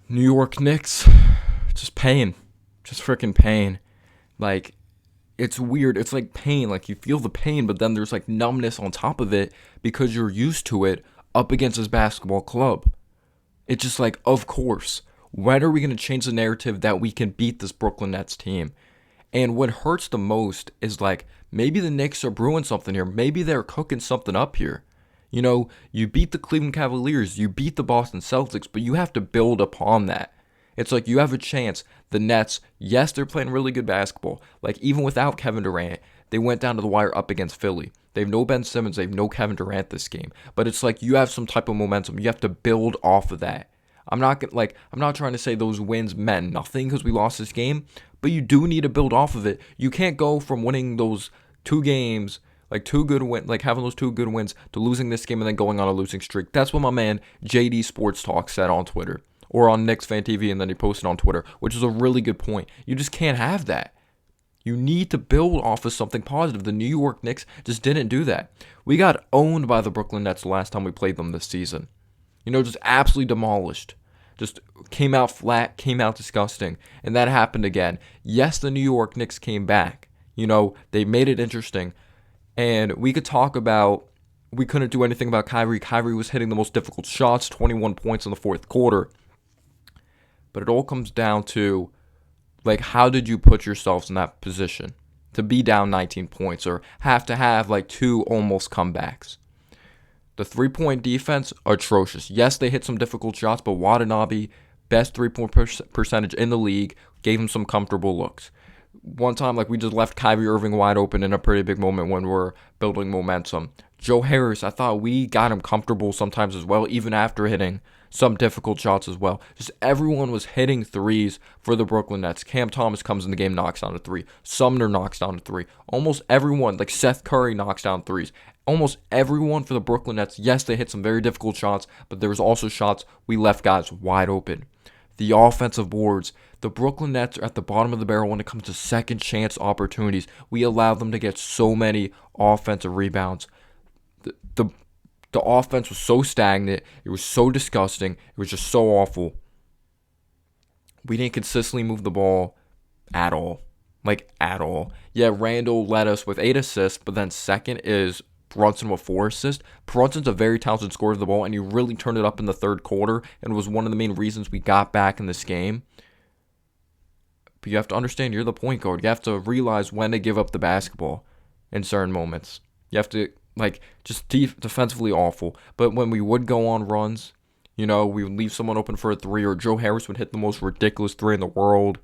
New York Knicks, just pain. Just freaking pain. Like, it's weird. It's like pain. Like, you feel the pain, but then there's like numbness on top of it because you're used to it up against this basketball club. It's just like, of course. When are we going to change the narrative that we can beat this Brooklyn Nets team? And what hurts the most is like, maybe the Knicks are brewing something here. Maybe they're cooking something up here. You beat the Cleveland Cavaliers, you beat the Boston Celtics, but you have to build upon that. It's like you have a chance. The Nets, yes, they're playing really good basketball. Like, even without Kevin Durant, they went down to the wire up against Philly. They have no Ben Simmons, they have no Kevin Durant this game. But it's like you have some type of momentum. You have to build off of that. I'm not trying to say those wins meant nothing because we lost this game, but you do need to build off of it. You can't go from winning those two games, like having those two good wins, to losing this game and then going on a losing streak. That's what my man JD Sports Talk said on Twitter or on Knicks Fan TV, and then he posted on Twitter, which is a really good point. You just can't have that. You need to build off of something positive. The New York Knicks just didn't do that. We got owned by the Brooklyn Nets the last time we played them this season. Just absolutely demolished. Just came out flat, came out disgusting. And that happened again. Yes, the New York Knicks came back. They made it interesting. And we could talk about, we couldn't do anything about Kyrie. Kyrie was hitting the most difficult shots, 21 points in the fourth quarter. But it all comes down to, like, how did you put yourselves in that position to be down 19 points or have to have, like, two almost comebacks? The three-point defense, atrocious. Yes, they hit some difficult shots, but Watanabe, best three-point percentage in the league, gave him some comfortable looks. One time, like, we just left Kyrie Irving wide open in a pretty big moment when we're building momentum. Joe Harris, I thought we got him comfortable sometimes as well, even after hitting some difficult shots as well. Just everyone was hitting threes for the Brooklyn Nets. Cam Thomas comes in the game, knocks down a three. Sumner knocks down a three. Almost everyone, like Seth Curry, knocks down threes. Almost everyone for the Brooklyn Nets, yes, they hit some very difficult shots, but there was also shots we left guys wide open. The offensive boards, the Brooklyn Nets are at the bottom of the barrel when it comes to second chance opportunities. We allowed them to get so many offensive rebounds. The offense was so stagnant. It was so disgusting. It was just so awful. We didn't consistently move the ball at all. Like, at all. Yeah, Randall led us with 8 assists, but then second is Brunson with 4 assists. Brunson's a very talented scorer of the ball, and he really turned it up in the third quarter and was one of the main reasons we got back in this game. But you have to understand, you're the point guard. You have to realize when to give up the basketball in certain moments. You have to, just defensively awful. But when we would go on runs, we would leave someone open for a three, or Joe Harris would hit the most ridiculous three in the world.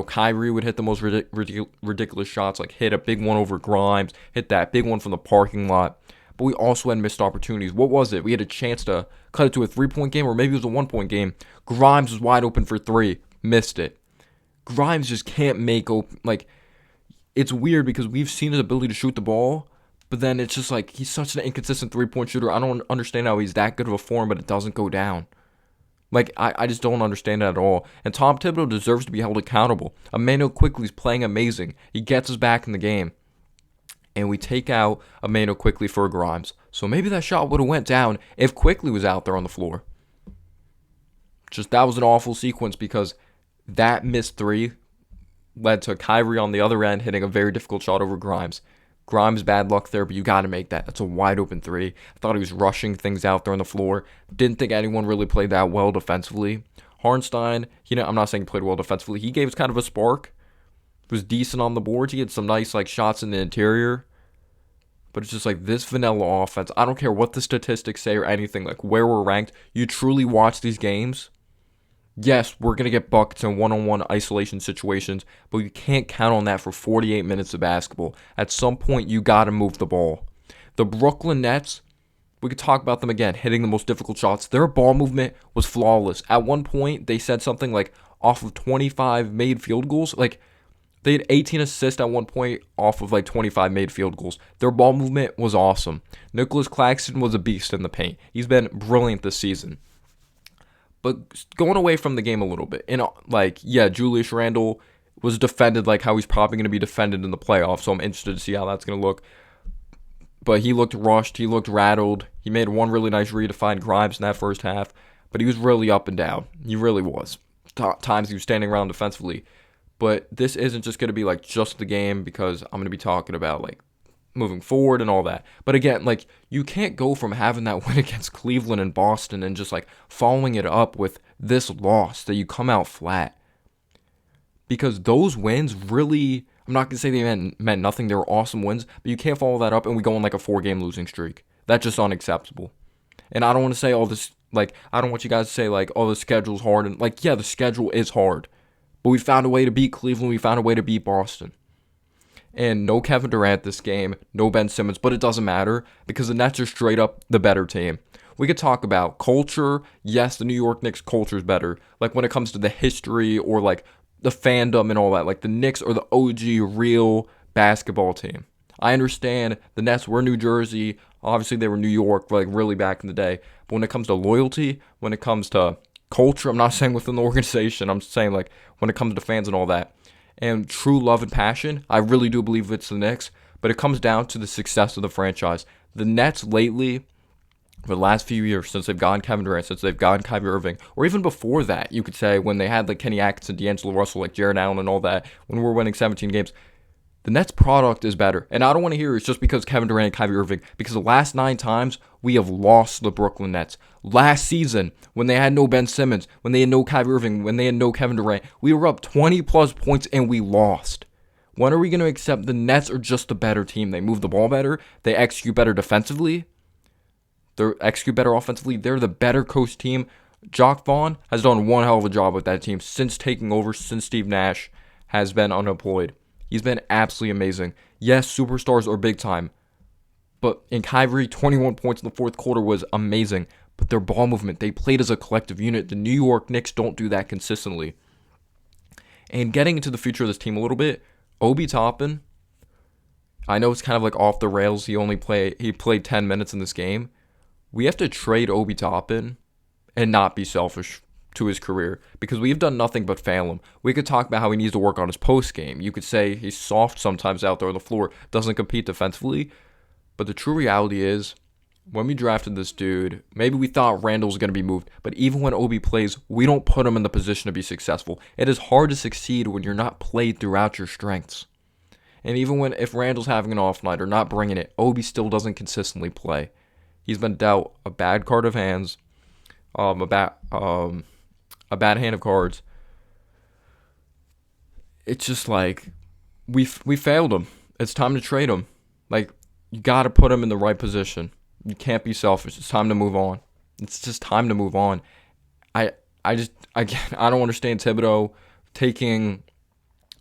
Kyrie would hit the most ridiculous shots, like hit a big one over Grimes, hit that big one from the parking lot. But we also had missed opportunities. What was it? We had a chance to cut it to a 3-point game, or maybe it was a 1-point game. Grimes was wide open for three, missed it. Grimes just can't make open. It's weird because we've seen his ability to shoot the ball, but then it's just like he's such an inconsistent 3-point shooter. I don't understand how he's that good of a form, but it doesn't go down. I just don't understand that at all. And Tom Thibodeau deserves to be held accountable. Emmanuel Quickley's playing amazing. He gets us back in the game. And we take out Emmanuel Quickley for Grimes. So maybe that shot would have went down if Quickley was out there on the floor. Just that was an awful sequence because that missed three led to Kyrie on the other end hitting a very difficult shot over Grimes. Grimes, bad luck there, but you got to make that. That's a wide open three. I thought he was rushing things out there on the floor. Didn't think anyone really played that well defensively. Hartenstein, I'm not saying he played well defensively. He gave us kind of a spark. Was decent on the boards. He had some nice shots in the interior. But it's just this vanilla offense. I don't care what the statistics say or anything, where we're ranked. You truly watch these games. Yes, we're going to get buckets in one-on-one isolation situations, but you can't count on that for 48 minutes of basketball. At some point, you got to move the ball. The Brooklyn Nets, we could talk about them again, hitting the most difficult shots. Their ball movement was flawless. At one point, they said something off of 25 made field goals. They had 18 assists at one point off of 25 made field goals. Their ball movement was awesome. Nicholas Claxton was a beast in the paint. He's been brilliant this season. But going away from the game a little bit, Julius Randle was defended how he's probably going to be defended in the playoffs, so I'm interested to see how that's going to look. But he looked rushed, he looked rattled. He made one really nice read to find Grimes in that first half. but he was really up and down. He really was. Times he was standing around defensively. But this isn't just going to be like just the game, because I'm going to be talking about like moving forward and all that. But again, like, you can't go from having that win against Cleveland and Boston and just like following it up with this loss that you come out flat. Because those wins really, I'm not going to say they meant nothing. They were awesome wins, but you can't follow that up and we go on like a 4-game losing streak. That's just unacceptable. And I don't want to say all this, like, I don't want you guys to say like, oh, the schedule's hard. And like, yeah, the schedule is hard. But we found a way to beat Cleveland. We found a way to beat Boston. And no Kevin Durant this game, no Ben Simmons, but it doesn't matter because the Nets are straight up the better team. We could talk about culture. Yes, the New York Knicks culture is better. Like when it comes to the history or like the fandom and all that. Like the Knicks are the OG real basketball team. I understand the Nets were New Jersey. Obviously, they were New York, like really back in the day. But when it comes to loyalty, when it comes to culture, I'm not saying within the organization. I'm saying like when it comes to fans and all that. And true love and passion, I really do believe it's the Knicks. But it comes down to the success of the franchise. The Nets lately, for the last few years, since they've gotten Kevin Durant, since they've gotten Kyrie Irving, or even before that, you could say when they had like Kenny Atkinson, D'Angelo Russell, like Jared Allen and all that, when we were winning 17 games, the Nets product is better. And I don't want to hear it's just because Kevin Durant and Kyrie Irving, because the last 9 times we have lost the Brooklyn Nets. Last season, when they had no Ben Simmons, when they had no Kyrie Irving, when they had no Kevin Durant, we were up 20 plus points and we lost. When are we going to accept the Nets are just a better team? They move the ball better. They execute better defensively. They execute better offensively. They're the better coach team. Jock Vaughn has done one hell of a job with that team since taking over, since Steve Nash has been unemployed. He's been absolutely amazing. Yes, superstars are big time. But in Kyrie, 21 points in the fourth quarter was amazing. But their ball movement, they played as a collective unit. The New York Knicks don't do that consistently. And getting into the future of this team a little bit, Obi Toppin, I know it's kind of like off the rails. He played 10 minutes in this game. We have to trade Obi Toppin and not be selfish to his career, because we've done nothing but fail him. We could talk about how he needs to work on his post game. You could say he's soft sometimes out there on the floor, doesn't compete defensively. But the true reality is, when we drafted this dude, maybe we thought Randall was going to be moved, but even when Obi plays, we don't put him in the position to be successful. It is hard to succeed when you're not played throughout your strengths. And even if Randall's having an off night or not bringing it, Obi still doesn't consistently play. He's been dealt a bad card of hands, a bad hand of cards. It's just like we failed him. It's time to trade him. Like, you got to put him in the right position. You can't be selfish. It's time to move on. It's just time to move on. I don't understand Thibodeau taking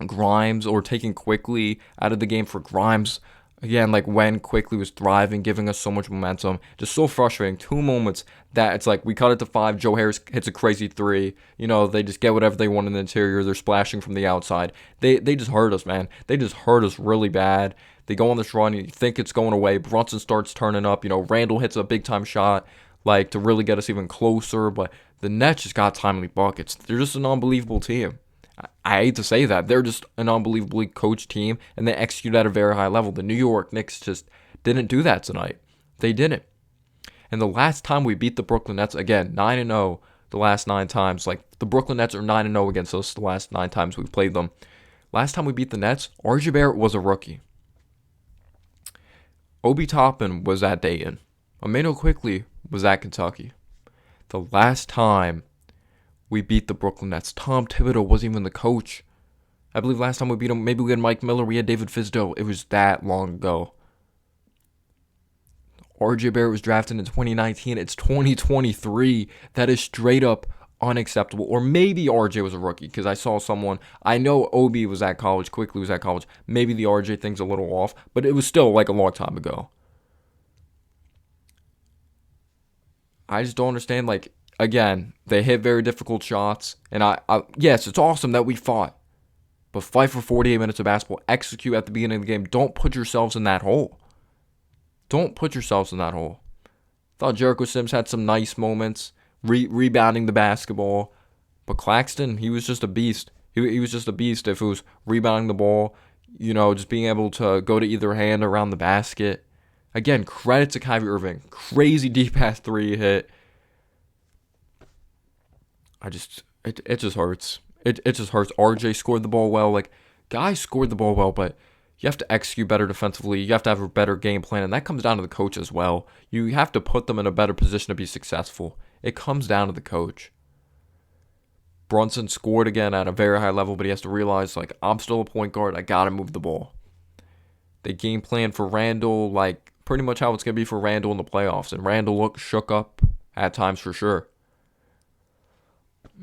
Grimes or taking Quickly out of the game for Grimes. Again, like when Quickly was thriving, giving us so much momentum. Just so frustrating. 2 moments that it's like we cut it to 5. Joe Harris hits a crazy 3. You know, they just get whatever they want in the interior. They're splashing from the outside. They just hurt us, man. They just hurt us really bad. They go on this run. You think it's going away. Brunson starts turning up. You know, Randall hits a big-time shot, like, to really get us even closer. But the Nets just got timely buckets. They're just an unbelievable team. I hate to say that. They're just an unbelievably coached team, and they execute at a very high level. The New York Knicks just didn't do that tonight. They didn't. And the last time we beat the Brooklyn Nets, again, 9-0 the last 9 times. Like, the Brooklyn Nets are 9-0 against us the last 9 times we've played them. Last time we beat the Nets, RJ Barrett was a rookie. Obi Toppin was at Dayton. Emmanuel Quickly was at Kentucky. The last time we beat the Brooklyn Nets, Tom Thibodeau wasn't even the coach. I believe last time we beat him, maybe we had Mike Miller, we had David Fizdale. It was that long ago. RJ Barrett was drafted in 2019. It's 2023. That is straight up unacceptable. Or maybe RJ was a rookie, because I saw someone, I know Obi was at college, Quickly was at college. Maybe the RJ thing's a little off, but it was still like a long time ago. I just don't understand, like, again, they hit very difficult shots, and yes, it's awesome that we fought, but fight for 48 minutes of basketball, execute at the beginning of the game. Don't put yourselves in that hole. Don't put yourselves in that hole. Thought Jericho Sims had some nice moments, rebounding the basketball, but Claxton, he was just a beast. He was just a beast if it was rebounding the ball, you know, just being able to go to either hand around the basket. Again, credit to Kyrie Irving. Crazy deep pass 3 hit. it just hurts. It just hurts. RJ scored the ball well. Like, guys scored the ball well, but you have to execute better defensively. You have to have a better game plan, and that comes down to the coach as well. You have to put them in a better position to be successful. It comes down to the coach. Brunson scored again at a very high level, but he has to realize, like, I'm still a point guard. I got to move the ball. They game plan for Randall, like, pretty much how it's going to be for Randall in the playoffs. And Randall looked shook up at times for sure.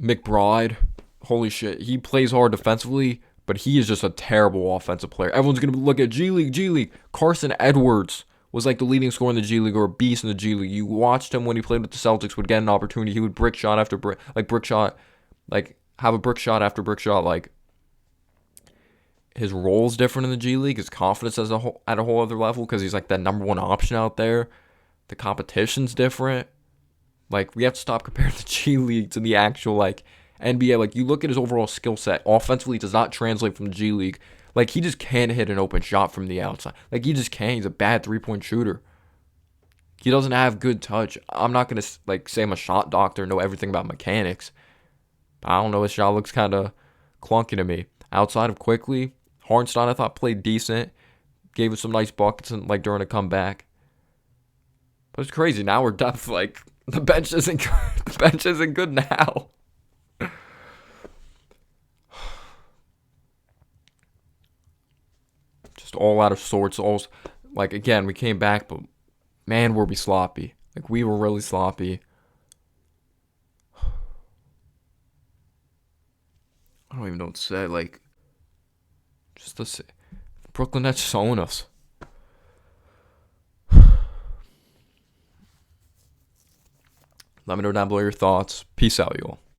McBride, holy shit. He plays hard defensively, but he is just a terrible offensive player. Everyone's going to look at G League, G League. Carson Edwards was like the leading scorer in the G League, or a beast in the G League. You watched him when he played with the Celtics, would get an opportunity. He would brick shot after brick, have a brick shot after brick shot. Like, his role's different in the G League. His confidence is at a whole other level because he's like that number one option out there. The competition's different. Like, we have to stop comparing the G League to the actual, like, NBA. Like, you look at his overall skill set. Offensively, does not translate from the G League. Like, he just can't hit an open shot from the outside. Like, he just can't. He's a bad three-point shooter. He doesn't have good touch. I'm not going to, like, say I'm a shot doctor, know everything about mechanics. But I don't know. His shot looks kind of clunky to me. Outside of Quickly, Hartenstein, I thought, played decent. Gave us some nice buckets and, like, during a comeback. But it's crazy. Now we're depth, like, the bench isn't good. The bench isn't good now. Just all out of sorts. All, like, again, we came back, but man, were we sloppy. Like, we were really sloppy. I don't even know what to say. Like, just the Brooklyn Nets just own us. Let me know down below your thoughts. Peace out, you all.